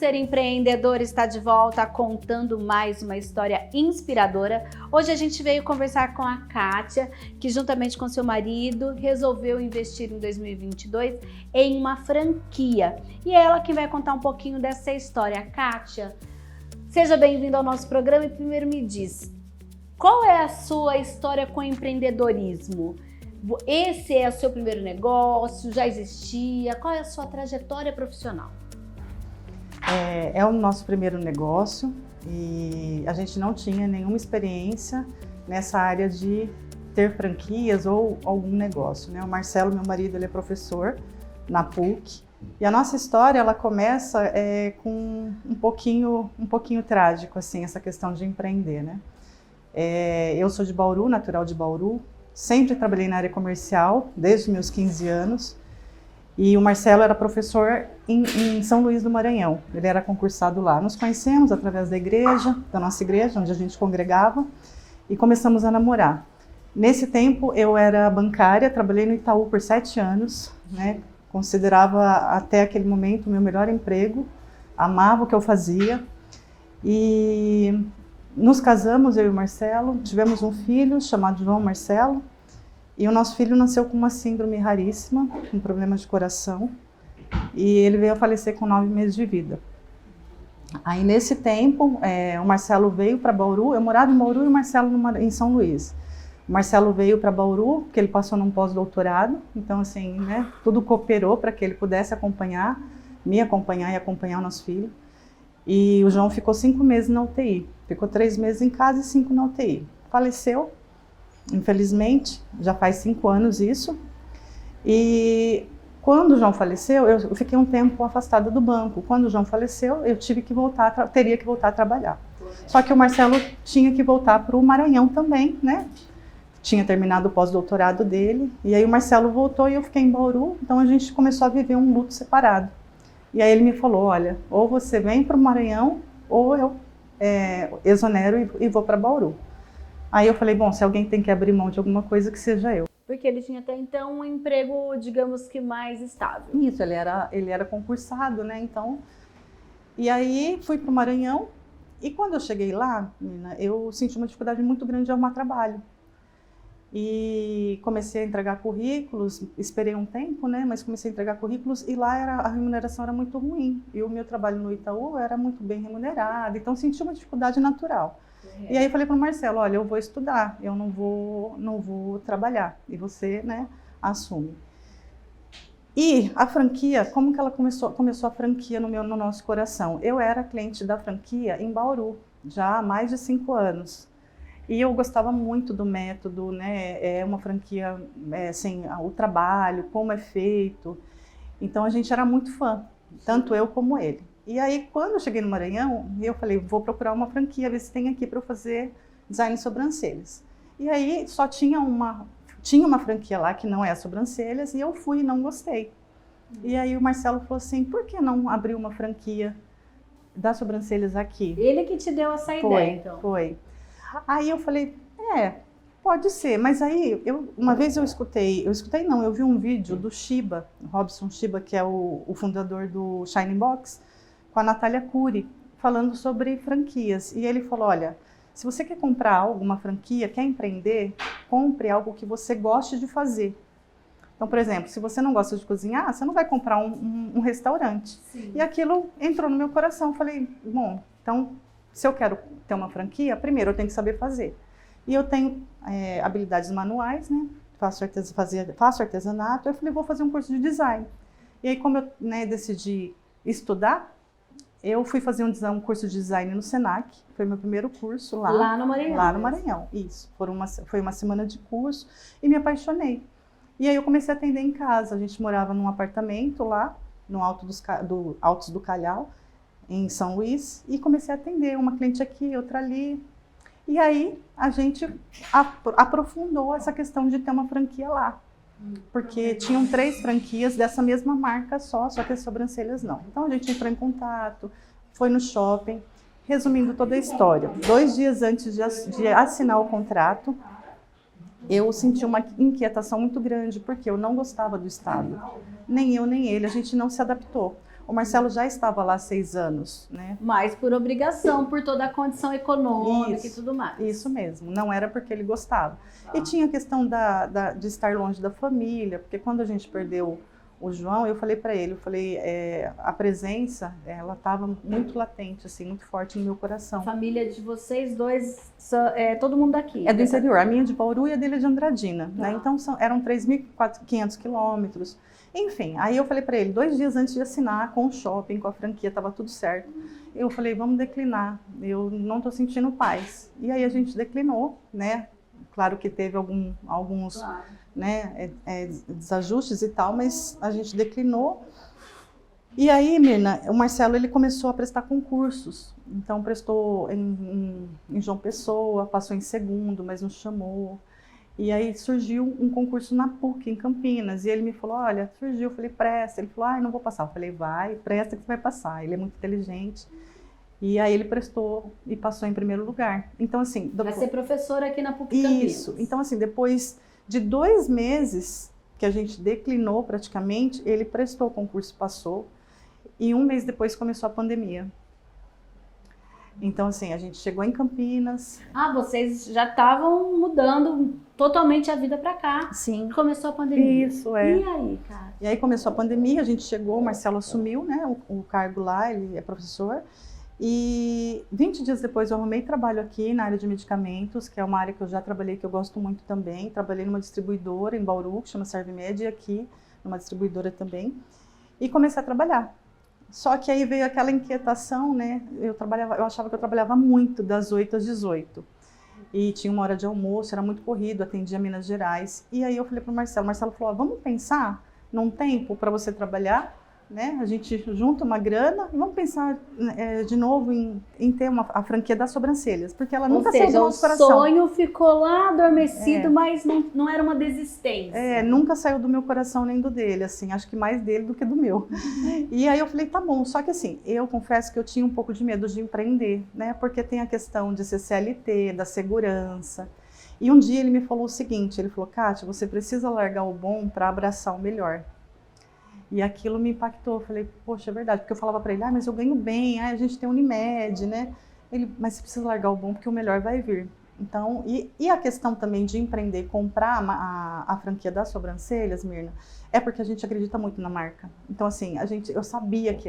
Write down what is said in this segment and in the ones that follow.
Ser Empreendedor está de volta contando mais uma história inspiradora. Hoje a gente veio conversar com a Kátia, que juntamente com seu marido resolveu investir em 2022 em uma franquia. E é ela que vai contar um pouquinho dessa história. Kátia, seja bem-vinda ao nosso programa e primeiro me diz, qual é a sua história com empreendedorismo? Esse é o seu primeiro negócio? Já existia? Qual é a sua trajetória profissional? É o nosso primeiro negócio e a gente não tinha nenhuma experiência nessa área de ter franquias ou algum negócio, né? O Marcelo, meu marido, ele é professor na PUC e a nossa história ela começa com um pouquinho trágico, assim, essa questão de empreender, né? Eu sou de Bauru, natural de Bauru, sempre trabalhei na área comercial desde meus 15 anos. E o Marcelo era professor em São Luís do Maranhão, ele era concursado lá. Nos conhecemos através da nossa igreja, onde a gente congregava, e começamos a namorar. Nesse tempo eu era bancária, trabalhei no Itaú por 7 anos, né? Considerava até aquele momento o meu melhor emprego, amava o que eu fazia. E nos casamos, eu e o Marcelo, tivemos um filho chamado João Marcelo. E o nosso filho nasceu com uma síndrome raríssima, um problema de coração, e ele veio a falecer com 9 meses de vida. Aí nesse tempo, o Marcelo veio para Bauru, eu morava em Bauru e o Marcelo em São Luís. O Marcelo veio para Bauru, porque ele passou num pós-doutorado, então assim, né, tudo cooperou para que ele pudesse me acompanhar e acompanhar o nosso filho. E o João ficou 5 meses na UTI, ficou 3 meses em casa e 5 na UTI. Faleceu. Infelizmente, já faz 5 anos isso. E quando o João faleceu, eu fiquei um tempo afastada do banco. Quando o João faleceu, eu teria que voltar a trabalhar. Só que o Marcelo tinha que voltar para o Maranhão também, né? Tinha terminado o pós-doutorado dele. E aí o Marcelo voltou e eu fiquei em Bauru. Então a gente começou a viver um luto separado. E aí ele me falou, olha, ou você vem para o Maranhão, ou eu exonero e vou para Bauru. Aí eu falei, bom, se alguém tem que abrir mão de alguma coisa, que seja eu. Porque ele tinha até então um emprego, digamos que mais estável. Isso, ele era concursado, né, então... E aí fui para o Maranhão, e quando eu cheguei lá, menina, eu senti uma dificuldade muito grande de arrumar trabalho. E comecei a entregar currículos, esperei um tempo, né, mas comecei a entregar currículos, e lá a remuneração era muito ruim. E o meu trabalho no Itaú era muito bem remunerado, então senti uma dificuldade natural. E aí eu falei para o Marcelo, olha, eu vou estudar, eu não vou trabalhar, e você, né, assume. E a franquia, como que ela começou a franquia no nosso coração? Eu era cliente da franquia em Bauru, já há mais de 5 anos. E eu gostava muito do método, né, é uma franquia, assim, o trabalho, como é feito. Então a gente era muito fã, tanto eu como ele. E aí, quando eu cheguei no Maranhão, eu falei, vou procurar uma franquia, ver se tem aqui para eu fazer design de sobrancelhas. E aí, só tinha uma franquia lá que não é sobrancelhas, e eu fui e não gostei. E aí o Marcelo falou assim, por que não abrir uma franquia das sobrancelhas aqui? Ele que te deu essa ideia, então? Foi. Aí eu falei, pode ser. Mas aí, uma vez eu vi um vídeo do Shiba, Robson Shiba, que é o fundador do Shine Box, com a Natália Cury, falando sobre franquias. E ele falou, olha, se você quer comprar alguma franquia, quer empreender, compre algo que você goste de fazer. Então, por exemplo, se você não gosta de cozinhar, você não vai comprar um restaurante. Sim. E aquilo entrou no meu coração. Falei, bom, então, se eu quero ter uma franquia, primeiro eu tenho que saber fazer. E eu tenho habilidades manuais, né? Faço artesanato. Eu falei, vou fazer um curso de design. E aí, como eu decidi estudar, eu fui fazer um curso de design no Senac, foi meu primeiro curso lá. Lá no Maranhão? Lá no Maranhão, isso. Foi uma semana de curso e me apaixonei. E aí eu comecei a atender em casa, a gente morava num apartamento lá, no Altos do Calhau, em São Luís, e comecei a atender uma cliente aqui, outra ali. E aí a gente aprofundou essa questão de ter uma franquia lá. Porque tinham 3 franquias dessa mesma marca só que as sobrancelhas não. Então a gente entrou em contato, foi no shopping. Resumindo toda a história, 2 dias antes de assinar o contrato, eu senti uma inquietação muito grande, porque eu não gostava do estado. Nem eu, nem ele, a gente não se adaptou. O Marcelo já estava lá há 6 anos, né? Mas por obrigação, por toda a condição econômica e tudo mais. Isso mesmo, não era porque ele gostava. E tinha a questão de estar longe da família, porque quando a gente perdeu o João, eu falei para ele, a presença, ela estava muito latente, assim, muito forte no meu coração. A família de vocês dois, todo mundo daqui? É do interior, a minha de Bauru e a dele é de Andradina, né? Então eram 3.500 quilômetros. Enfim, aí eu falei para ele, 2 dias antes de assinar com o shopping, com a franquia, estava tudo certo. Eu falei, vamos declinar, eu não estou sentindo paz. E aí a gente declinou, né? Claro que teve alguns né, desajustes e tal, mas a gente declinou. E aí, Mirna, o Marcelo ele começou a prestar concursos. Então prestou em João Pessoa, passou em segundo, mas não chamou. E aí surgiu um concurso na PUC, em Campinas, e ele me falou, olha, surgiu, eu falei, presta. Ele falou, não vou passar. Eu falei, vai, presta que você vai passar. Ele é muito inteligente. E aí ele prestou e passou em primeiro lugar. Então, assim... Vai ser professora aqui na PUC Campinas. Isso. Então, assim, depois de 2 meses que a gente declinou praticamente, ele prestou o concurso, passou, e 1 mês depois começou a pandemia. Então, assim, a gente chegou em Campinas. Vocês já estavam mudando totalmente a vida para cá. Sim. Começou a pandemia. Isso, é. E aí, cara? E aí começou a pandemia, a gente chegou, o Marcelo assumiu, né, o cargo lá, ele é professor. E 20 dias depois eu arrumei trabalho aqui na área de medicamentos, que é uma área que eu já trabalhei, que eu gosto muito também. Trabalhei numa distribuidora em Bauru, que chama Servimed, e aqui numa distribuidora também. E comecei a trabalhar. Só que aí veio aquela inquietação, né? Eu achava que eu trabalhava muito, das 8 às 18. E tinha uma hora de almoço, era muito corrido, atendia Minas Gerais. E aí eu falei para o Marcelo falou, vamos pensar num tempo para você trabalhar, né? A gente junta uma grana e vamos pensar de novo em ter a franquia das sobrancelhas, porque ela nunca saiu do nosso coração. O sonho ficou lá adormecido, mas não era uma desistência. Nunca saiu do meu coração nem do dele, assim, acho que mais dele do que do meu. E aí eu falei, tá bom, só que assim, eu confesso que eu tinha um pouco de medo de empreender, né? Porque tem a questão de ser CLT, da segurança. E um dia ele me falou o seguinte, ele falou, Kátia, você precisa largar o bom para abraçar o melhor. E aquilo me impactou, eu falei, poxa, é verdade, porque eu falava para ele, mas eu ganho bem, a gente tem Unimed, né? Ele, mas você precisa largar o bom porque o melhor vai vir. Então, e a questão também de empreender, comprar a franquia das sobrancelhas, Mirna, é porque a gente acredita muito na marca. Então, assim,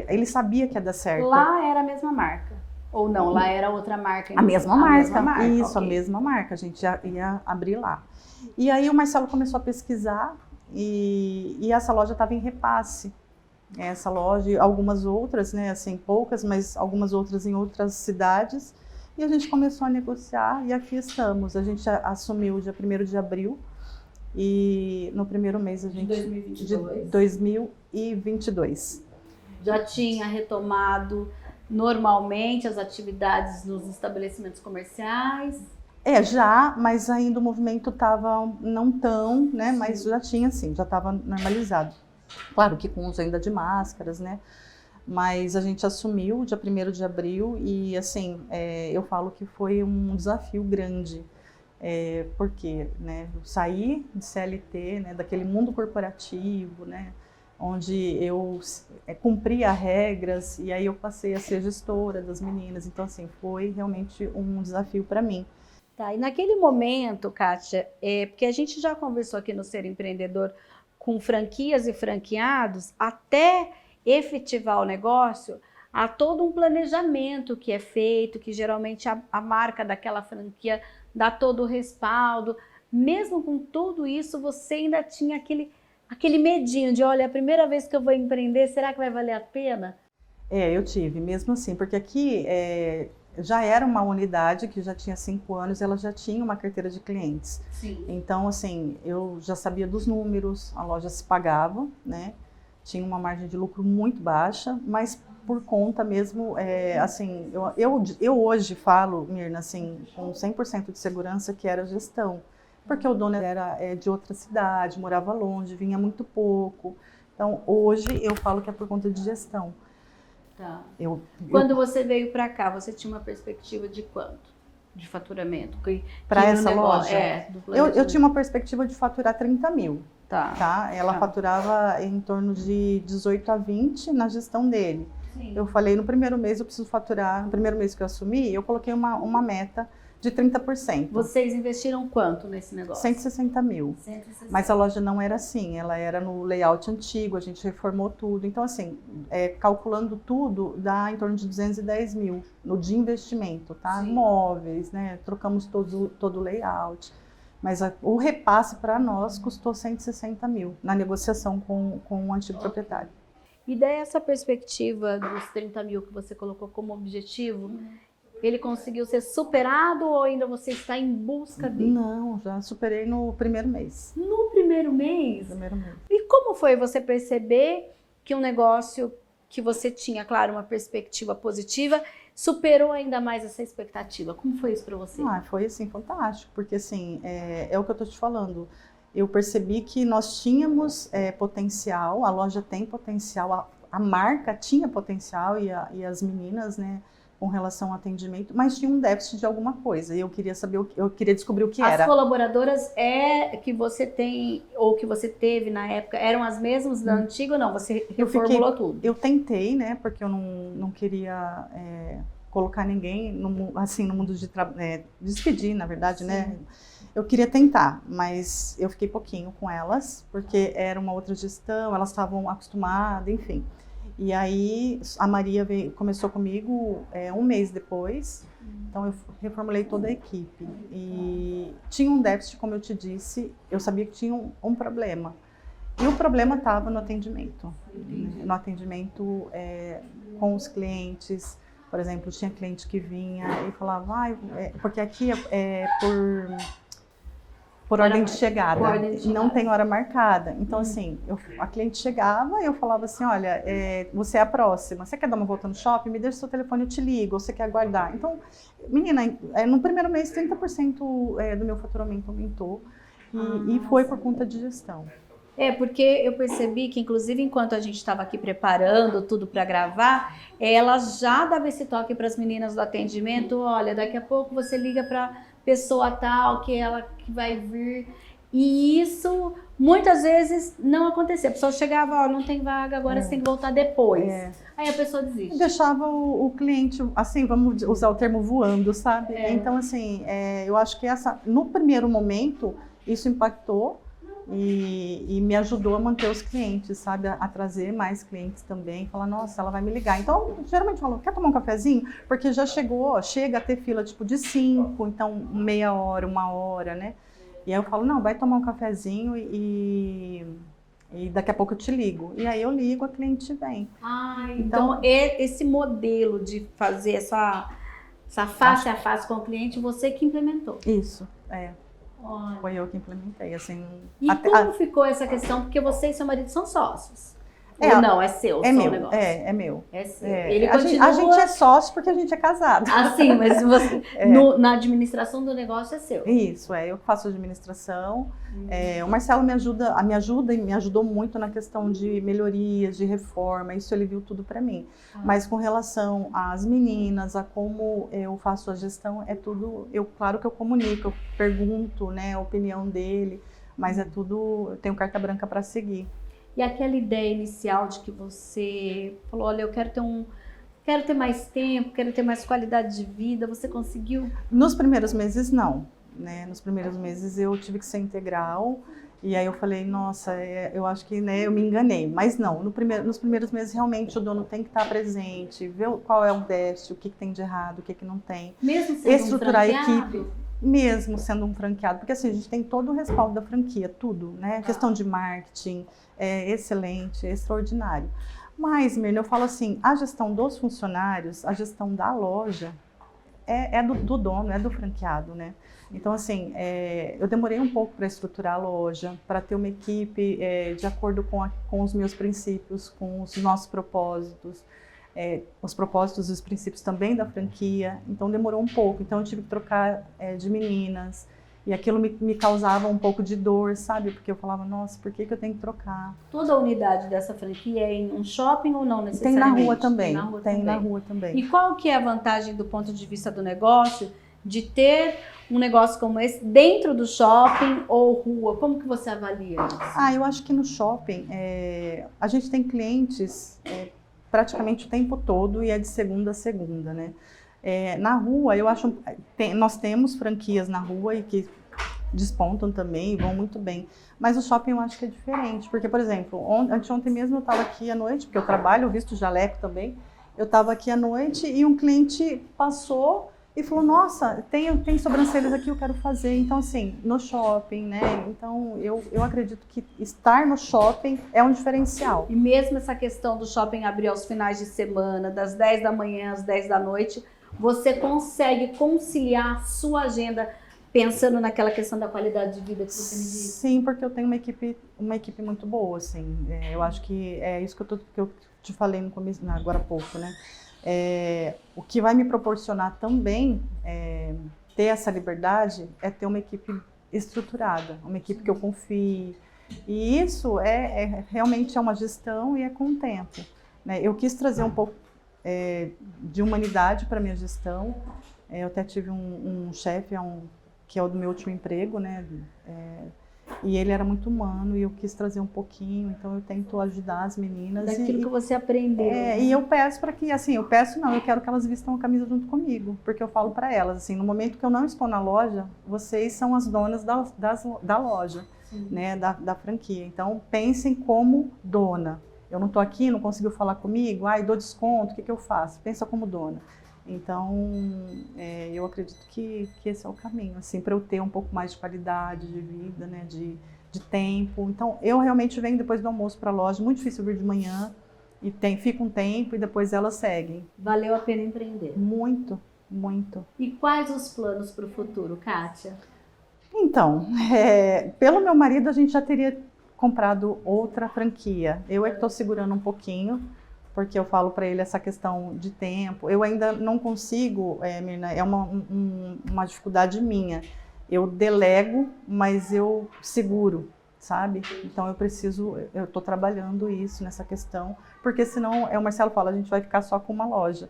ele sabia que ia dar certo. Lá era a mesma marca? Ou não, lá era outra marca? A mesma marca. Isso, okay. A mesma marca, a gente ia abrir lá. E aí o Marcelo começou a pesquisar, e essa loja estava em repasse. Essa loja e algumas outras, né, assim, poucas, mas algumas outras em outras cidades. E a gente começou a negociar e aqui estamos. A gente assumiu dia 1º de abril e no primeiro mês de 2022. De 2022. Já tinha retomado normalmente as atividades nos estabelecimentos comerciais? Já, mas ainda o movimento estava não tão, né? Mas já tinha, sim, já estava normalizado. Claro que com uso ainda de máscaras, né? Mas a gente assumiu dia 1º de abril e, assim, eu falo que foi um desafio grande, porque, né, eu saí de CLT, né, daquele mundo corporativo, né, onde eu cumpria regras e aí eu passei a ser gestora das meninas. Então, assim, foi realmente um desafio para mim. Tá, e naquele momento, Kátia, porque a gente já conversou aqui no Ser Empreendedor com franquias e franqueados, até efetivar o negócio, há todo um planejamento que é feito, que geralmente a marca daquela franquia dá todo o respaldo. Mesmo com tudo isso, você ainda tinha aquele medinho de, olha, é a primeira vez que eu vou empreender, será que vai valer a pena? Eu tive, mesmo assim, porque aqui já era uma unidade que já tinha 5 anos, ela já tinha uma carteira de clientes. Sim. Então, assim, eu já sabia dos números, a loja se pagava, né? Tinha uma margem de lucro muito baixa, mas por conta mesmo, assim, eu hoje falo, Mirna, assim, com 100% de segurança que era gestão, porque o dono era de outra cidade, morava longe, vinha muito pouco. Então, hoje eu falo que é por conta de gestão. Tá. Quando você veio para cá, você tinha uma perspectiva de quanto? De faturamento? Para essa loja? Eu tinha uma perspectiva de faturar 30 mil. tá? Ela faturava em torno de 18 a 20 na gestão dele. Sim. Eu falei, no primeiro mês eu preciso faturar, no primeiro mês que eu assumi, eu coloquei uma meta de 30%. Vocês investiram quanto nesse negócio? 160 mil. 160. Mas a loja não era assim, ela era no layout antigo, a gente reformou tudo. Então, assim, calculando tudo, dá em torno de 210 mil no de investimento, tá? Sim. Móveis, né? Trocamos todo o layout. Mas o repasse para nós custou 160 mil na negociação com o antigo proprietário. E daí essa perspectiva dos 30 mil que você colocou como objetivo, ele conseguiu ser superado ou ainda você está em busca dele? Não, já superei no primeiro mês. No primeiro mês? Primeiro mês. E como foi você perceber que um negócio que você tinha, claro, uma perspectiva positiva, superou ainda mais essa expectativa? Como foi isso para você? Foi assim, fantástico, porque assim, é o que eu tô te falando. Eu percebi que nós tínhamos potencial, a loja tem potencial, a marca tinha potencial e as meninas, né, com relação ao atendimento, mas tinha um déficit de alguma coisa e eu queria saber, eu queria descobrir o que era. As colaboradoras que você tem ou que você teve na época eram as mesmas da antiga ou não? Você reformulou tudo? Eu tentei, né, porque eu não queria colocar ninguém no mundo de trabalho, despedir, na verdade, sim, né? Eu queria tentar, mas eu fiquei pouquinho com elas, porque era uma outra gestão, elas estavam acostumadas, enfim. E aí a Maria começou comigo um mês depois, então eu reformulei toda a equipe. E tinha um déficit, como eu te disse, eu sabia que tinha um problema. E o problema estava no atendimento. No atendimento com os clientes. Por exemplo, tinha cliente que vinha e falava, porque aqui é por ordem de chegada, não tem hora marcada. Então, assim, a cliente chegava e eu falava assim, olha, você é a próxima, você quer dar uma volta no shopping? Me deixa o seu telefone, eu te ligo, ou você quer aguardar? Então, menina, no primeiro mês, 30% do meu faturamento aumentou e foi por conta de gestão. Porque eu percebi que, inclusive, enquanto a gente estava aqui preparando tudo para gravar, ela já dava esse toque para as meninas do atendimento, olha, daqui a pouco você liga para pessoa tal, que vai vir. E isso, muitas vezes, não acontecia. A pessoa chegava, não tem vaga, agora você tem que voltar depois. Aí a pessoa desiste. Deixava o cliente, assim, vamos usar o termo voando, sabe? Então, assim, eu acho que no primeiro momento, isso impactou e me ajudou a manter os clientes, sabe? A trazer mais clientes também. Falar, nossa, ela vai me ligar. Então, geralmente eu falo, quer tomar um cafezinho? Porque já chega a ter fila tipo de 5, então meia hora, 1 hora, né? E aí eu falo, não, vai tomar um cafezinho e daqui a pouco eu te ligo. E aí eu ligo, a cliente vem. Então esse modelo de fazer essa face a face com o cliente, você que implementou? Isso, foi eu que implementei, assim. E como ficou essa questão? Porque você e seu marido são sócios. Ou não, é seu, é meu, negócio? É meu. É seu. Ele continua... a gente é sócio porque a gente é casado. Sim, mas você, na administração do negócio é seu. Isso, eu faço administração. O Marcelo me ajuda e me ajudou muito na questão de melhorias, de reforma, isso ele viu tudo para mim. Mas com relação às meninas, a como eu faço a gestão, é tudo, claro que eu comunico, eu pergunto, né, a opinião dele, mas é tudo, eu tenho carta branca para seguir. E aquela ideia inicial de que você falou, olha, eu quero ter mais tempo, quero ter mais qualidade de vida, você conseguiu? Nos primeiros meses, não. Né? Nos primeiros meses eu tive que ser integral, e aí eu falei, nossa, eu acho que eu me enganei. Mas não, nos primeiros meses realmente o dono tem que estar presente, ver qual é o déficit, o que tem de errado, o que não tem. Mesmo sendo estruturar um a equipe. Mesmo sendo um franqueado, porque assim, a gente tem todo o respaldo da franquia, tudo, né? A questão de marketing é excelente, é extraordinário. Mas, Mirna, eu falo assim, a gestão dos funcionários, a gestão da loja é do dono, é do franqueado, né? Então, assim, eu demorei um pouco para estruturar a loja, para ter uma equipe de acordo com os meus princípios, com os nossos propósitos, os propósitos e os princípios também da franquia. Então, demorou um pouco. Então, eu tive que trocar de meninas. E aquilo me causava um pouco de dor, sabe? Porque eu falava, nossa, por que eu tenho que trocar? Toda a unidade dessa franquia é em um shopping ou não necessariamente? Tem na rua também. Tem na rua também. E qual que é a vantagem do ponto de vista do negócio de ter um negócio como esse dentro do shopping ou rua? Como que você avalia isso? Eu acho que no shopping a gente tem clientes praticamente o tempo todo e é de segunda a segunda, né? Na rua, eu acho, nós temos franquias na rua e que despontam também, vão muito bem. Mas o shopping eu acho que é diferente, porque, por exemplo, anteontem mesmo eu estava aqui à noite, porque eu trabalho, eu visto jaleco também, eu estava aqui à noite e um cliente passou e falou, nossa, tem sobrancelhas aqui, eu quero fazer. Então, assim, no shopping, né? Então, eu acredito que estar no shopping é um diferencial. E mesmo essa questão do shopping abrir aos finais de semana, das 10 da manhã às 10 da noite, você consegue conciliar a sua agenda pensando naquela questão da qualidade de vida que você me disse? Sim, porque eu tenho uma equipe muito boa, assim. Eu acho que é isso que eu te falei no começo, agora há pouco, né? O que vai me proporcionar também ter essa liberdade é ter uma equipe estruturada, uma equipe que eu confie. E isso realmente é uma gestão e é com o tempo, né? Eu quis trazer um pouco de humanidade para a minha gestão. Eu até tive um chefe, que é o do meu último emprego, né? E ele era muito humano e eu quis trazer um pouquinho, então eu tento ajudar as meninas. Daquilo que você aprendeu. Né? E eu peço para que, assim, eu quero que elas vistam a camisa junto comigo, porque eu falo para elas, assim, no momento que eu não estou na loja, vocês são as donas da loja, né? Da franquia. Então pensem como dona. Eu não estou aqui, não conseguiu falar comigo, dou desconto, o que eu faço? Pensa como dona. Então, eu acredito que esse é o caminho, assim, para eu ter um pouco mais de qualidade de vida, né, de tempo. Então, eu realmente venho depois do almoço para a loja, muito difícil vir de manhã, e fica um tempo e depois elas seguem. Valeu a pena empreender? Muito, muito. E quais os planos para o futuro, Kátia? Então, pelo meu marido, a gente já teria comprado outra franquia. Eu que estou segurando um pouquinho, porque eu falo para ele essa questão de tempo. Eu ainda não consigo, Mirna, é uma dificuldade minha. Eu delego, mas eu seguro, sabe? Então eu estou trabalhando isso, nessa questão, porque senão, o Marcelo fala, a gente vai ficar só com uma loja,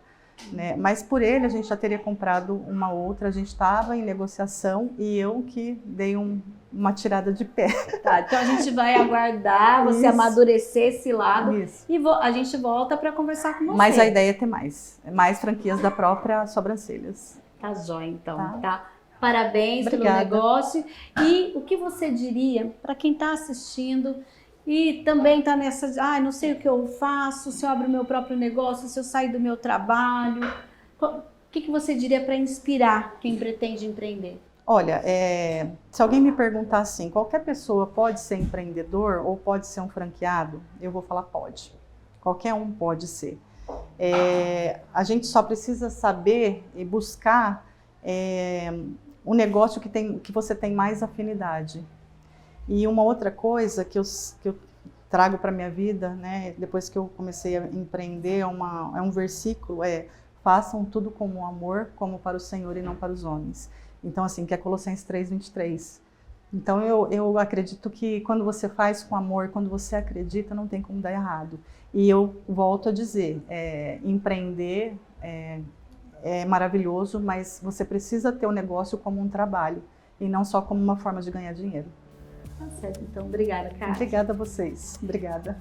né? Mas por ele a gente já teria comprado uma outra, a gente estava em negociação e eu que dei uma tirada de pé. Tá, então a gente vai aguardar você amadurecer esse lado. Isso. E a gente volta para conversar com você. Mas a ideia é ter mais franquias da própria Sobrancelhas. Tá jóia, então, tá? Parabéns Obrigada. pelo negócio. E o que você diria para quem está assistindo e também está nessa, não sei o que eu faço, se eu abro o meu próprio negócio, se eu sair do meu trabalho. O que você diria para inspirar quem pretende empreender? Olha, se alguém me perguntar assim, qualquer pessoa pode ser empreendedor ou pode ser um franqueado? Eu vou falar pode. Qualquer um pode ser. A gente só precisa saber e buscar um negócio que você tem mais afinidade. E uma outra coisa que eu trago para a minha vida, né, depois que eu comecei a empreender, é um versículo, façam tudo com amor, como para o Senhor e não para os homens. Então, assim, que é Colossenses 3:23. Então, eu acredito que quando você faz com amor, quando você acredita, não tem como dar errado. E eu volto a dizer, empreender é maravilhoso, mas você precisa ter o negócio como um trabalho e não só como uma forma de ganhar dinheiro. Tá certo, então, obrigada, Kátia. Obrigada a vocês, obrigada.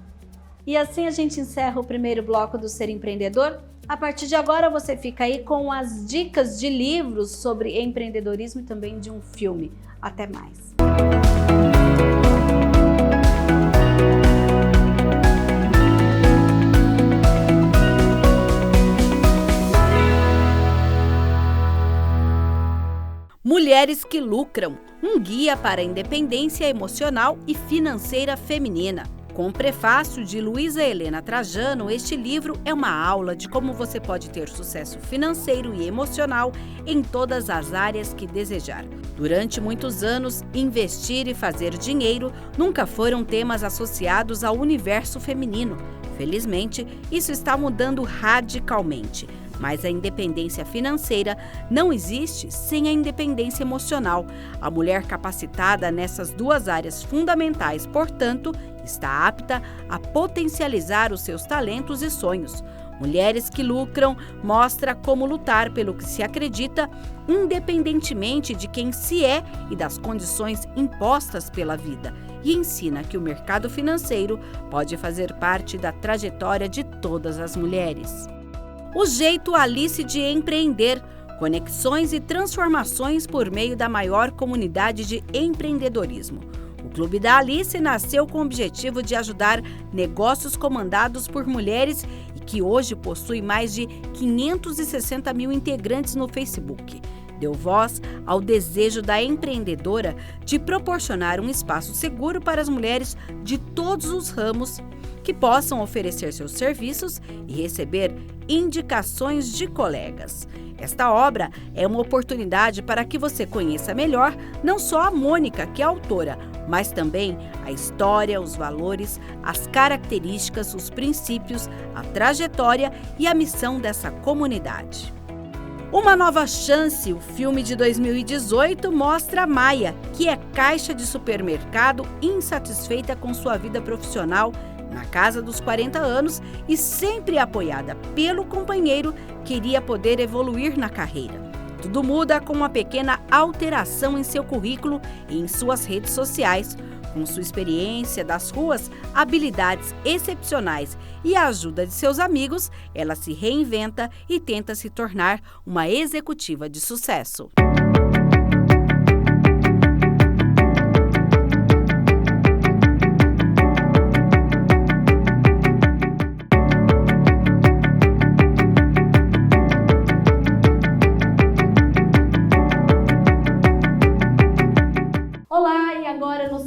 E assim a gente encerra o primeiro bloco do Ser Empreendedor. A partir de agora você fica aí com as dicas de livros sobre empreendedorismo e também de um filme. Até mais! Mulheres que Lucram, um guia para a independência emocional e financeira feminina. Com o prefácio de Luísa Helena Trajano, este livro é uma aula de como você pode ter sucesso financeiro e emocional em todas as áreas que desejar. Durante muitos anos, investir e fazer dinheiro nunca foram temas associados ao universo feminino. Felizmente, isso está mudando radicalmente. Mas a independência financeira não existe sem a independência emocional. A mulher capacitada nessas duas áreas fundamentais, portanto, está apta a potencializar os seus talentos e sonhos. Mulheres que Lucram mostra como lutar pelo que se acredita, independentemente de quem se é e das condições impostas pela vida, e ensina que o mercado financeiro pode fazer parte da trajetória de todas as mulheres. O jeito Alice de empreender, conexões e transformações por meio da maior comunidade de empreendedorismo. O Clube da Alice nasceu com o objetivo de ajudar negócios comandados por mulheres e que hoje possui mais de 560 mil integrantes no Facebook. Deu voz ao desejo da empreendedora de proporcionar um espaço seguro para as mulheres de todos os ramos que possam oferecer seus serviços e receber indicações de colegas. Esta obra é uma oportunidade para que você conheça melhor não só a Mônica, que é a autora, mas também a história, os valores, as características, os princípios, a trajetória e a missão dessa comunidade. Uma Nova Chance, o filme de 2018, mostra a Maia, que é caixa de supermercado insatisfeita com sua vida profissional na casa dos 40 anos e sempre apoiada pelo companheiro, queria poder evoluir na carreira. Tudo muda com uma pequena alteração em seu currículo e em suas redes sociais. Com sua experiência das ruas, habilidades excepcionais e a ajuda de seus amigos, ela se reinventa e tenta se tornar uma executiva de sucesso.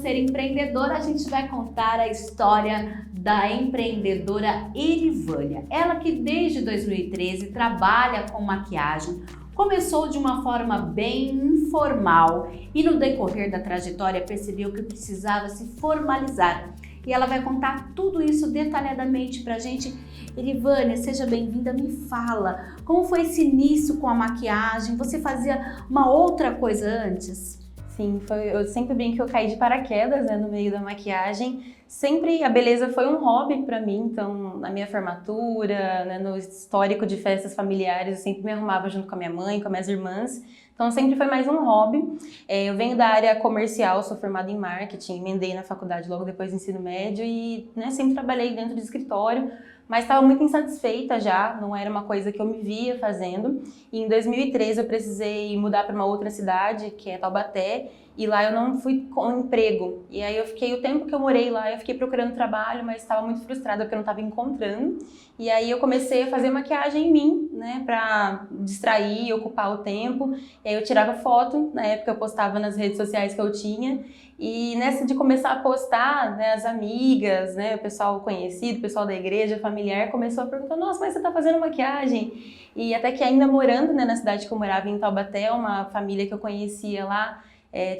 Ser Empreendedora, a gente vai contar a história da empreendedora Erivânia. Ela que desde 2013 trabalha com maquiagem, começou de uma forma bem informal e no decorrer da trajetória percebeu que precisava se formalizar. E ela vai contar tudo isso detalhadamente pra gente. Erivânia, seja bem-vinda, me fala, como foi esse início com a maquiagem? Você fazia uma outra coisa antes? Sim, eu sempre brinco que eu caí de paraquedas, né, no meio da maquiagem. Sempre a beleza foi um hobby para mim, então na minha formatura, né, no histórico de festas familiares, eu sempre me arrumava junto com a minha mãe, com as minhas irmãs. Então sempre foi mais um hobby. Eu venho da área comercial, sou formada em marketing, emendei na faculdade logo depois do ensino médio e, né, sempre trabalhei dentro de escritório, mas estava muito insatisfeita já, não era uma coisa que eu me via fazendo. E em 2013 eu precisei mudar para uma outra cidade, que é Taubaté, e lá eu não fui com emprego. E aí eu fiquei, o tempo que eu morei lá, eu fiquei procurando trabalho, mas estava muito frustrada porque eu não estava encontrando. E aí eu comecei a fazer maquiagem em mim, né, para distrair, ocupar o tempo. E aí eu tirava foto, na época eu postava nas redes sociais que eu tinha. E nessa de começar a postar, né, as amigas, né, o pessoal conhecido, o pessoal da igreja, familiar, começou a perguntar, nossa, mas você tá fazendo maquiagem? E até que ainda morando, né, na cidade que eu morava, em Taubaté, uma família que eu conhecia lá,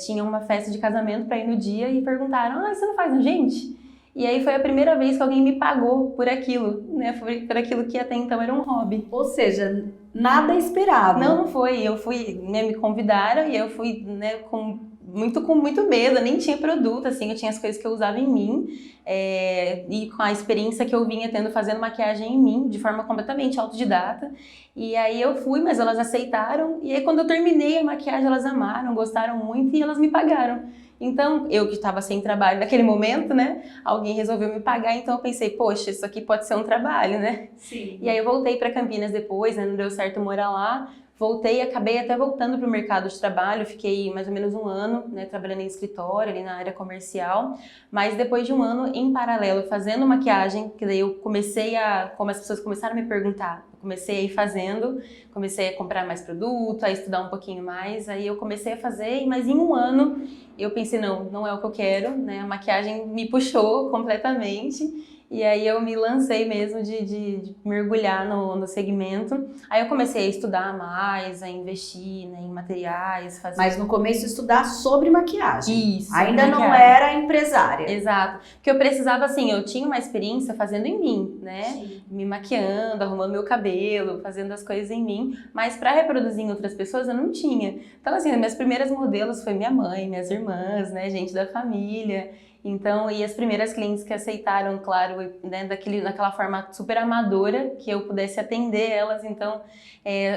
tinha uma festa de casamento para ir no dia e perguntaram, você não faz no gente? E aí foi a primeira vez que alguém me pagou por aquilo, né, por aquilo que até então era um hobby. Ou seja, nada esperado. Não foi, eu fui, né, me convidaram e eu fui, né, com muito medo, eu nem tinha produto, assim, eu tinha as coisas que eu usava em mim, e com a experiência que eu vinha tendo fazendo maquiagem em mim, de forma completamente autodidata, e aí eu fui, mas elas aceitaram, e aí quando eu terminei a maquiagem, elas amaram, gostaram muito, e elas me pagaram. Então, eu que estava sem trabalho naquele momento, né, alguém resolveu me pagar, então eu pensei, poxa, isso aqui pode ser um trabalho, né? Sim. E aí eu voltei para Campinas depois, né, não deu certo morar lá, voltei, acabei até voltando para o mercado de trabalho, fiquei mais ou menos um ano, né, trabalhando em escritório, ali na área comercial, mas depois de um ano, em paralelo, fazendo maquiagem, que daí eu comecei como as pessoas começaram a me perguntar, eu comecei a ir fazendo, comecei a comprar mais produto, a estudar um pouquinho mais, aí eu comecei a fazer, mas em um ano eu pensei, não é o que eu quero, né, a maquiagem me puxou completamente. E aí eu me lancei mesmo de mergulhar no segmento. Aí eu comecei a estudar mais, a investir, né, em materiais, fazer... Mas no começo estudar sobre maquiagem. Isso. Ainda não era empresária. Exato. Porque eu precisava, assim, eu tinha uma experiência fazendo em mim, né? Sim. Me maquiando, arrumando meu cabelo, fazendo as coisas em mim, mas para reproduzir em outras pessoas eu não tinha. Então, assim, minhas primeiras modelos foi minha mãe, minhas irmãs, né? Gente da família. Então, e as primeiras clientes que aceitaram, claro, né, daquela forma super amadora, que eu pudesse atender elas. Então,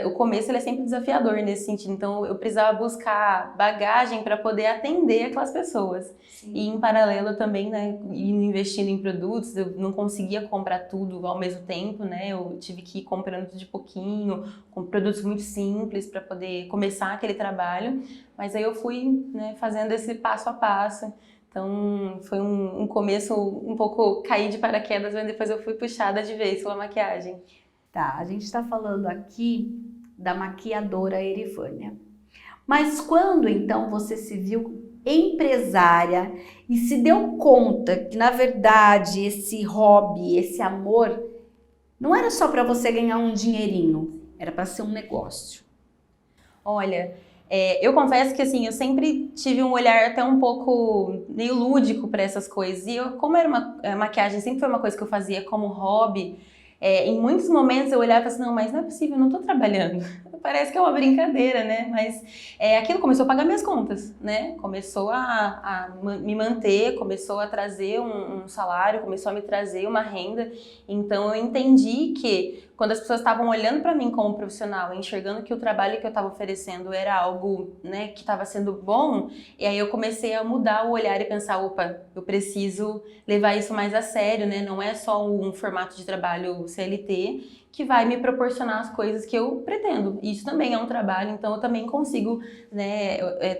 o começo ele é sempre desafiador nesse sentido. Então, eu precisava buscar bagagem para poder atender aquelas pessoas. Sim. E em paralelo também, né, investindo em produtos, eu não conseguia comprar tudo ao mesmo tempo, né? Eu tive que ir comprando de pouquinho, com produtos muito simples para poder começar aquele trabalho. Mas aí eu fui, né, fazendo esse passo a passo. Então, foi um começo um pouco cair de paraquedas, mas depois eu fui puxada de vez pela maquiagem. Tá, a gente está falando aqui da maquiadora Erivânia. Mas quando, então, você se viu empresária e se deu conta que, na verdade, esse hobby, esse amor, não era só para você ganhar um dinheirinho, era para ser um negócio? Olha... eu confesso que assim, eu sempre tive um olhar até um pouco meio lúdico para essas coisas. E como era maquiagem sempre foi uma coisa que eu fazia como hobby, em muitos momentos eu olhava e falava assim, não, mas não é possível, eu não tô trabalhando. Parece que é uma brincadeira, né? Mas aquilo começou a pagar minhas contas, né? Começou a me manter, começou a trazer um salário, começou a me trazer uma renda. Então eu entendi que quando as pessoas estavam olhando para mim como profissional, enxergando que o trabalho que eu estava oferecendo era algo, né, que estava sendo bom, e aí eu comecei a mudar o olhar e pensar, opa, eu preciso levar isso mais a sério, né? Não é só um formato de trabalho CLT que vai me proporcionar as coisas que eu pretendo. Isso também é um trabalho, então eu também consigo, né,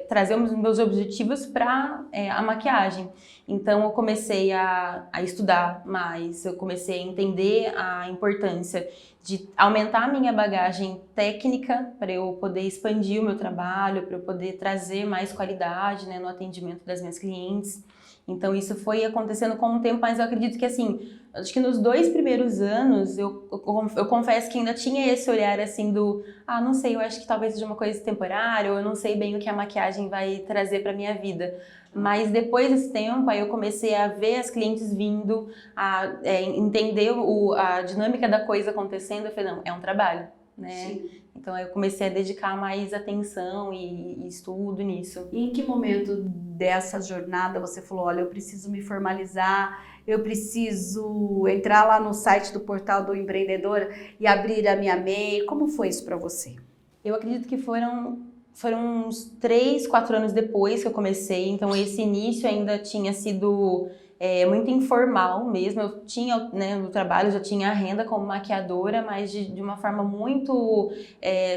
trazer os meus objetivos para a maquiagem. Então eu comecei a estudar mais, eu comecei a entender a importância de aumentar a minha bagagem técnica para eu poder expandir o meu trabalho, para eu poder trazer mais qualidade, né, no atendimento das minhas clientes. Então isso foi acontecendo com o tempo, mas eu acredito que assim, acho que nos 2 primeiros anos eu confesso que ainda tinha esse olhar assim do, não sei, eu acho que talvez seja uma coisa temporária, ou eu não sei bem o que a maquiagem vai trazer para minha vida. Mas depois desse tempo, aí eu comecei a ver as clientes vindo, a entender a dinâmica da coisa acontecendo, eu falei, não, é um trabalho, né? Sim. Então aí eu comecei a dedicar mais atenção e estudo nisso. E em que momento dessa jornada você falou, olha, eu preciso me formalizar, eu preciso entrar lá no site do Portal do Empreendedor e abrir a minha MEI? Como foi isso para você? Eu acredito que foram uns 3, 4 anos depois que eu comecei, então esse início ainda tinha sido muito informal mesmo. Eu tinha, né, no trabalho, já tinha a renda como maquiadora, mas de uma forma muito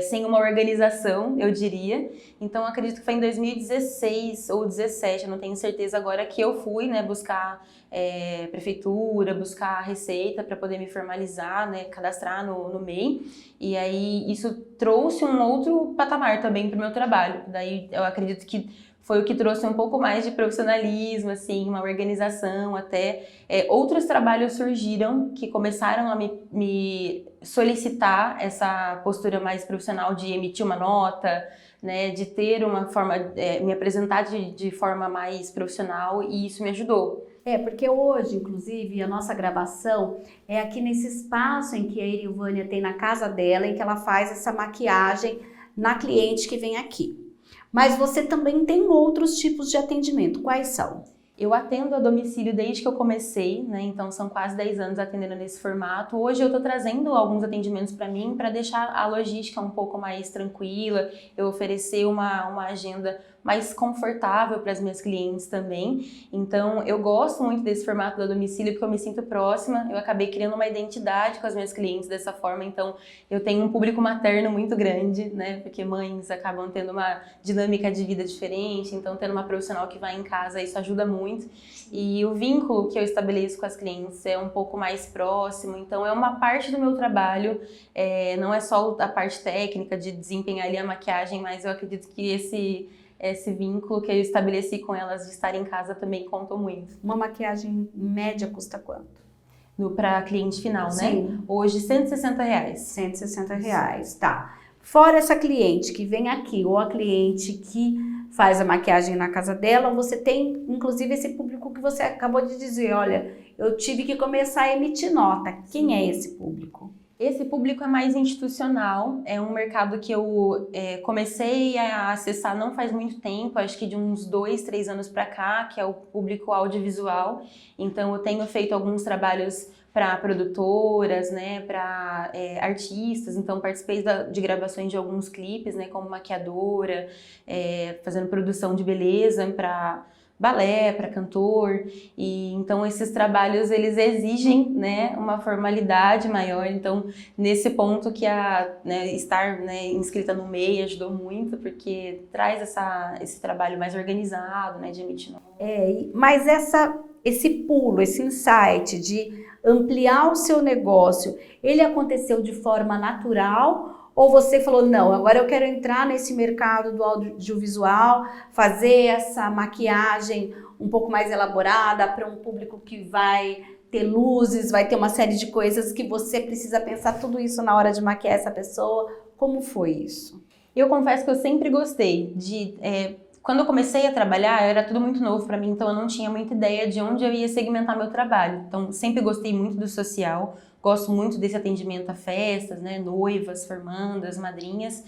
sem uma organização, eu diria. Então acredito que foi em 2016 ou 2017, eu não tenho certeza agora, que eu fui, né, buscar prefeitura, buscar receita para poder me formalizar, né, cadastrar no MEI. E aí isso trouxe um outro patamar também para o meu trabalho. Daí eu acredito que foi o que trouxe um pouco mais de profissionalismo, assim, uma organização, até outros trabalhos surgiram que começaram a me solicitar essa postura mais profissional de emitir uma nota, né, de ter uma forma, me apresentar de forma mais profissional, e isso me ajudou. Porque hoje, inclusive, a nossa gravação é aqui nesse espaço em que a Erivânia tem na casa dela, em que ela faz essa maquiagem na cliente que vem aqui. Mas você também tem outros tipos de atendimento. Quais são? Eu atendo a domicílio desde que eu comecei, né? Então são quase 10 anos atendendo nesse formato. Hoje eu estou trazendo alguns atendimentos para mim, para deixar a logística um pouco mais tranquila, eu oferecer uma agenda mais confortável para as minhas clientes também. Então eu gosto muito desse formato da domicílio porque eu me sinto próxima, eu acabei criando uma identidade com as minhas clientes dessa forma. Então eu tenho um público materno muito grande, né? Porque mães acabam tendo uma dinâmica de vida diferente, então tendo uma profissional que vai em casa, isso ajuda muito. E o vínculo que eu estabeleço com as clientes é um pouco mais próximo, então é uma parte do meu trabalho, não é só a parte técnica de desempenhar ali a maquiagem, mas eu acredito que esse vínculo que eu estabeleci com elas de estar em casa também contou muito. Uma maquiagem média custa quanto? Para cliente final, Sim. né? Hoje, R$160. R$160, tá. Fora essa cliente que vem aqui, ou a cliente que faz a maquiagem na casa dela, você tem, inclusive, esse público que você acabou de dizer, olha, eu tive que começar a emitir nota. Quem é esse público? Esse público é mais institucional, é um mercado que eu comecei a acessar não faz muito tempo, acho que de uns 2, 3 anos para cá, que é o público audiovisual. Então eu tenho feito alguns trabalhos para produtoras, né, para artistas, então participei de gravações de alguns clipes, né, como maquiadora, fazendo produção de beleza para balé, para cantor, e então esses trabalhos eles exigem, né, uma formalidade maior. Então nesse ponto que estar, né, inscrita no MEI ajudou muito, porque traz esse trabalho mais organizado, né, de emitir nota. Mas esse pulo, esse insight de ampliar o seu negócio, ele aconteceu de forma natural? Ou você falou, não, agora eu quero entrar nesse mercado do audiovisual, fazer essa maquiagem um pouco mais elaborada para um público que vai ter luzes, vai ter uma série de coisas que você precisa pensar tudo isso na hora de maquiar essa pessoa. Como foi isso? Eu confesso que eu sempre gostei quando eu comecei a trabalhar, era tudo muito novo para mim, então eu não tinha muita ideia de onde eu ia segmentar meu trabalho. Então, sempre gostei muito do social, gosto muito desse atendimento a festas, né, noivas, formandas, madrinhas,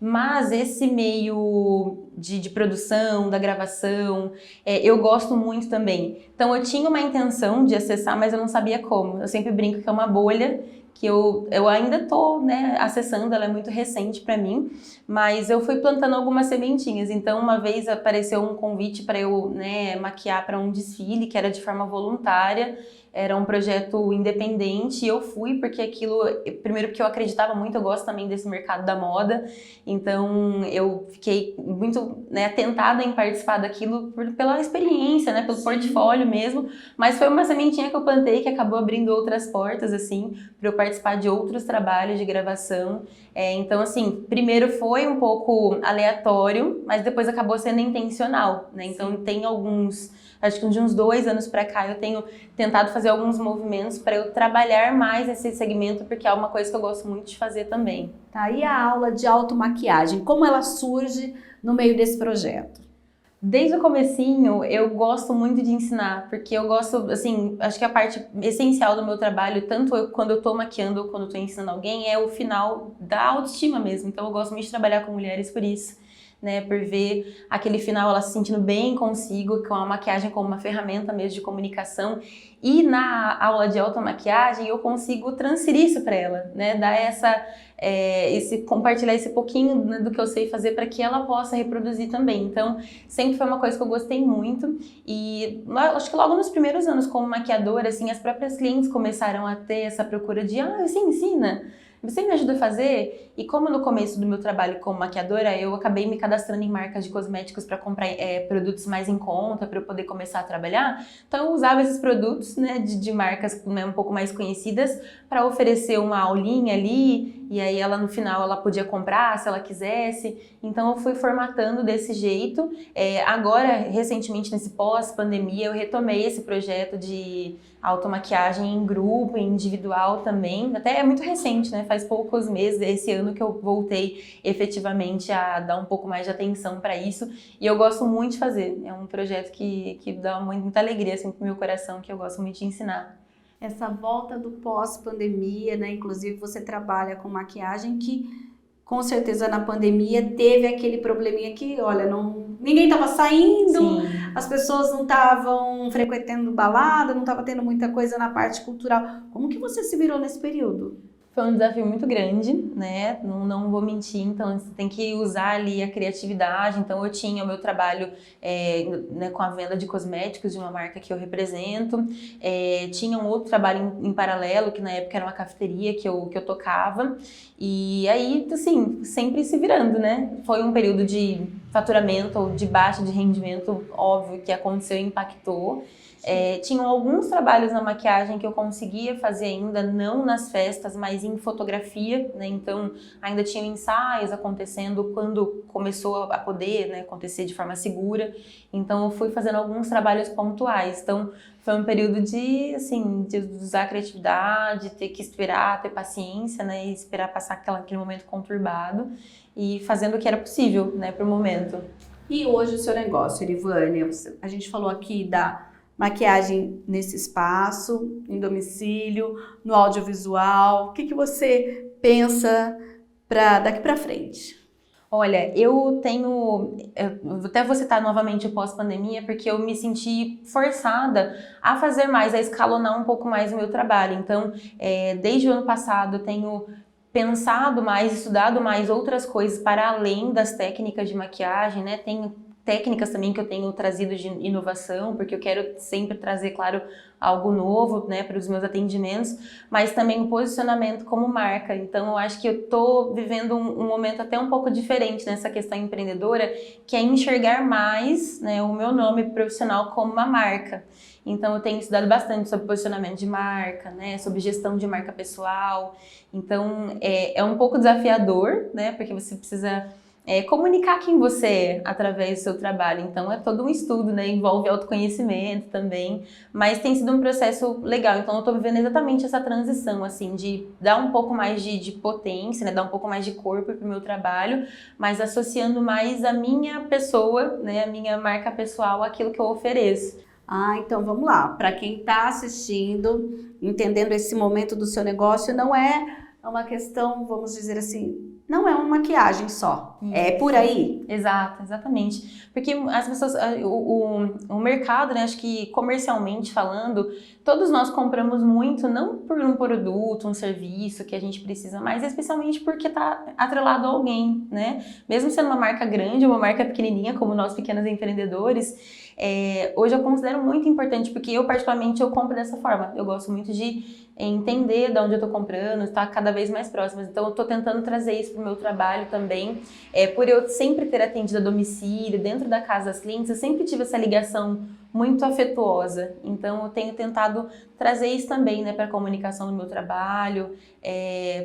mas esse meio de produção, da gravação, eu gosto muito também. Então, eu tinha uma intenção de acessar, mas eu não sabia como. Eu sempre brinco que é uma bolha, que eu ainda tô, né, acessando, ela é muito recente para mim, mas eu fui plantando algumas sementinhas. Então, uma vez apareceu um convite para eu, né, maquiar para um desfile, que era de forma voluntária, era um projeto independente, e eu fui porque aquilo, primeiro porque eu acreditava muito, eu gosto também desse mercado da moda, então eu fiquei muito, né, tentada em participar daquilo pela experiência, né, pelo portfólio mesmo, mas foi uma sementinha que eu plantei que acabou abrindo outras portas, assim, para eu participar de outros trabalhos de gravação. Então, assim, primeiro foi um pouco aleatório, mas depois acabou sendo intencional, né, então tem acho que de uns 2 anos para cá eu tenho tentado fazer alguns movimentos para eu trabalhar mais esse segmento, porque é uma coisa que eu gosto muito de fazer também. Tá, e a aula de automaquiagem, como ela surge no meio desse projeto? Desde o comecinho, eu gosto muito de ensinar, porque eu gosto, assim, acho que a parte essencial do meu trabalho, tanto quando eu tô maquiando ou quando eu tô ensinando alguém, é o final da autoestima mesmo. Então eu gosto muito de trabalhar com mulheres por isso, né, por ver aquele final ela se sentindo bem consigo, com a maquiagem como uma ferramenta mesmo de comunicação. E na aula de automaquiagem eu consigo transferir isso para ela, né, dar compartilhar esse pouquinho, né, do que eu sei fazer para que ela possa reproduzir também. Então, sempre foi uma coisa que eu gostei muito, e acho que logo nos primeiros anos como maquiadora, assim, as próprias clientes começaram a ter essa procura de, você ensina? Você me ajuda a fazer? E como no começo do meu trabalho como maquiadora, eu acabei me cadastrando em marcas de cosméticos para comprar produtos mais em conta, para eu poder começar a trabalhar. Então eu usava esses produtos, né, de marcas, né, um pouco mais conhecidas, para oferecer uma aulinha ali, e aí ela no final ela podia comprar se ela quisesse. Então eu fui formatando desse jeito. Agora, recentemente, nesse pós-pandemia, eu retomei esse projeto de automaquiagem em grupo, individual também. Até é muito recente, né? Faz poucos meses, esse ano que eu voltei efetivamente a dar um pouco mais de atenção para isso. E eu gosto muito de fazer. É um projeto que dá muita alegria assim, pro meu coração, que eu gosto muito de ensinar. Essa volta do pós-pandemia, né? Inclusive você trabalha com maquiagem que com certeza na pandemia teve aquele probleminha que, olha, ninguém estava saindo, sim, as pessoas não estavam frequentando balada, não estava tendo muita coisa na parte cultural. Como que você se virou nesse período? Foi um desafio muito grande, né? Não vou mentir, então você tem que usar ali a criatividade. Então eu tinha o meu trabalho né, com a venda de cosméticos de uma marca que eu represento, tinha um outro trabalho em paralelo, que na época era uma cafeteria que eu tocava, e aí, assim, sempre se virando, né? Foi um período de faturamento ou de baixa de rendimento, óbvio, que aconteceu e impactou. Tinham alguns trabalhos na maquiagem que eu conseguia fazer ainda, não nas festas, mas em fotografia, né? Então ainda tinham ensaios acontecendo quando começou a poder, né, acontecer de forma segura. Então eu fui fazendo alguns trabalhos pontuais. Então foi um período de usar a criatividade, ter que esperar, ter paciência, né, e esperar passar aquele momento conturbado e fazendo o que era possível, né, para o momento. E hoje o seu negócio, Erivânia, a gente falou aqui maquiagem nesse espaço, em domicílio, no audiovisual? O que você pensa daqui para frente? Olha, eu até vou citar novamente o pós-pandemia, porque eu me senti forçada a fazer mais, a escalonar um pouco mais o meu trabalho. Então, desde o ano passado, eu tenho pensado mais, estudado mais outras coisas para além das técnicas de maquiagem, né? Tenho técnicas também que eu tenho trazido de inovação, porque eu quero sempre trazer, claro, algo novo, né, para os meus atendimentos, mas também o posicionamento como marca. Então, eu acho que eu tô vivendo um momento até um pouco diferente nessa questão empreendedora, que é enxergar mais, né, o meu nome profissional como uma marca. Então, eu tenho estudado bastante sobre posicionamento de marca, né, sobre gestão de marca pessoal. Então, é um pouco desafiador, né, porque você precisa comunicar quem você é através do seu trabalho. Então, é todo um estudo, né? Envolve autoconhecimento também, mas tem sido um processo legal. Então, eu tô vivendo exatamente essa transição, assim, de dar um pouco mais de potência, né? Dar um pouco mais de corpo pro meu trabalho, mas associando mais a minha pessoa, né? A minha marca pessoal àquilo que eu ofereço. Então vamos lá. Para quem está assistindo, entendendo esse momento do seu negócio, não é uma questão, vamos dizer assim, não é uma maquiagem só. É por aí. Exato, exatamente. Porque as pessoas, o mercado, né, acho que comercialmente falando, todos nós compramos muito, não por um produto, um serviço que a gente precisa, mas especialmente porque está atrelado a alguém, né? Mesmo sendo uma marca grande, uma marca pequenininha, como nós pequenos empreendedores, hoje eu considero muito importante, porque eu particularmente eu compro dessa forma. Eu gosto muito de entender de onde eu estou comprando, estar cada vez mais próxima. Então eu estou tentando trazer isso para o meu trabalho também. Por eu sempre ter atendido a domicílio, dentro da casa das clientes, eu sempre tive essa ligação muito afetuosa. Então eu tenho tentado trazer isso também, né, para a comunicação do meu trabalho,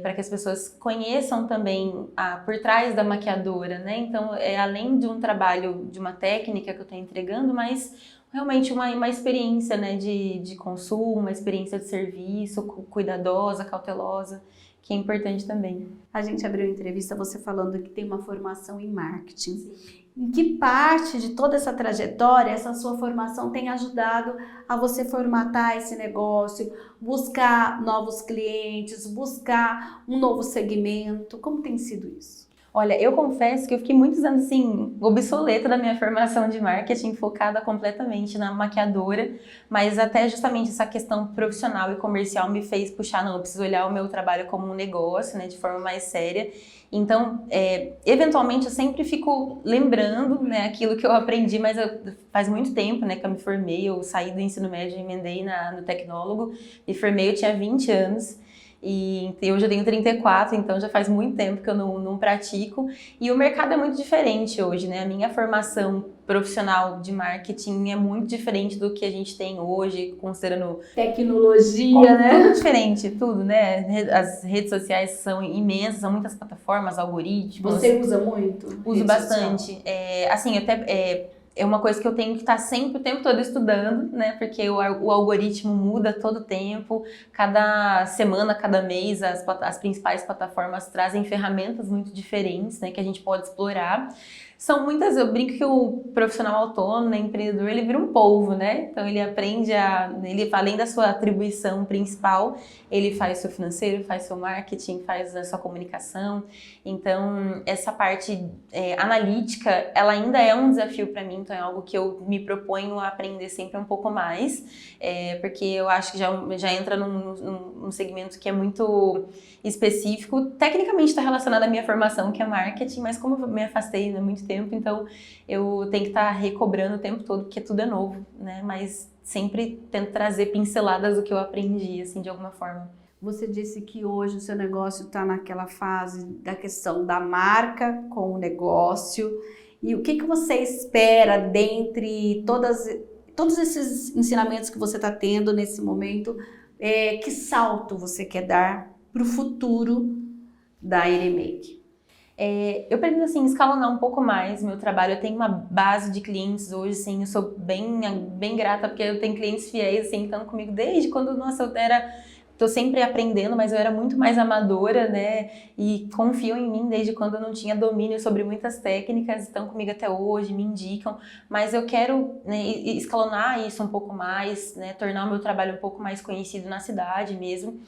para que as pessoas conheçam também por trás da maquiadora, né? Então além de um trabalho, de uma técnica que eu estou entregando, mas realmente uma experiência, né, de consumo, uma experiência de serviço, cuidadosa, cautelosa, que é importante também. A gente abriu a entrevista você falando que tem uma formação em marketing. Em que parte de toda essa trajetória, essa sua formação tem ajudado a você formatar esse negócio, buscar novos clientes, buscar um novo segmento? Como tem sido isso? Olha, eu confesso que eu fiquei muitos anos, assim, obsoleta da minha formação de marketing, focada completamente na maquiadora, mas até justamente essa questão profissional e comercial me fez puxar, não, eu preciso olhar o meu trabalho como um negócio, né, de forma mais séria. Então, eventualmente eu sempre fico lembrando, né, aquilo que eu aprendi, mas faz muito tempo, né, que eu me formei, eu saí do ensino médio e emendei no tecnólogo, me formei, eu tinha 20 anos. E eu já tenho 34, então já faz muito tempo que eu não pratico. E o mercado é muito diferente hoje, né? A minha formação profissional de marketing é muito diferente do que a gente tem hoje, considerando tecnologia, né? Tudo diferente, tudo, né? As redes sociais são imensas, são muitas plataformas, algoritmos. Você usa muito? Uso bastante. Assim, até... É uma coisa que eu tenho que estar sempre, o tempo todo estudando, né? Porque o algoritmo muda todo tempo. Cada semana, cada mês, as principais plataformas trazem ferramentas muito diferentes, né? Que a gente pode explorar. São muitas, eu brinco que o profissional autônomo, né, empreendedor, ele vira um polvo, né? Então ele aprende além da sua atribuição principal, ele faz seu financeiro, faz seu marketing, faz a sua comunicação. Então essa parte analítica, ela ainda é um desafio para mim, então é algo que eu me proponho a aprender sempre um pouco mais, porque eu acho que já entra num segmento que é muito específico. Tecnicamente está relacionado à minha formação, que é marketing, mas como eu me afastei há muito tempo, então eu tenho que estar recobrando o tempo todo, porque tudo é novo, né? Mas sempre tento trazer pinceladas do que eu aprendi, assim, de alguma forma. Você disse que hoje o seu negócio está naquela fase da questão da marca com o negócio. E o que você espera dentre todos esses ensinamentos que você está tendo nesse momento? Que salto você quer dar para o futuro da Iremake? Eu pretendo, assim, escalonar um pouco mais meu trabalho. Eu tenho uma base de clientes hoje, assim, eu sou bem grata, porque eu tenho clientes fiéis, assim, que estão comigo desde quando, nossa, eu era tô sempre aprendendo, mas eu era muito mais amadora, né? E confiam em mim desde quando eu não tinha domínio sobre muitas técnicas, estão comigo até hoje, me indicam, mas eu quero, né, escalonar isso um pouco mais, né? Tornar o meu trabalho um pouco mais conhecido na cidade mesmo.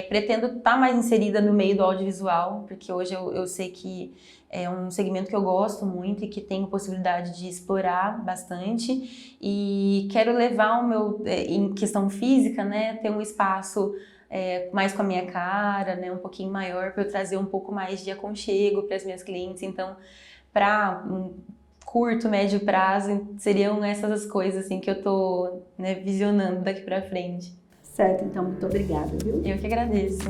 Pretendo estar mais inserida no meio do audiovisual, porque hoje eu sei que é um segmento que eu gosto muito e que tenho possibilidade de explorar bastante, e quero levar o meu, em questão física, né, ter um espaço mais com a minha cara, né, um pouquinho maior, para eu trazer um pouco mais de aconchego para as minhas clientes. Então, para um curto, médio prazo, seriam essas as coisas assim que eu tô, né, visionando daqui para frente. Certo, então muito obrigada, viu? Eu que agradeço.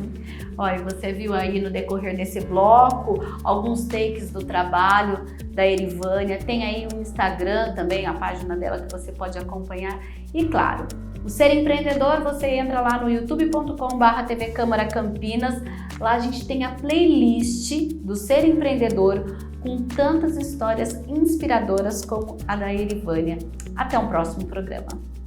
Olha, você viu aí no decorrer desse bloco alguns takes do trabalho da Erivânia. Tem aí um Instagram também, a página dela que você pode acompanhar. E claro, o Ser Empreendedor, você entra lá no youtube.com/TV Câmara Campinas. Lá a gente tem a playlist do Ser Empreendedor com tantas histórias inspiradoras como a da Erivânia. Até um próximo programa.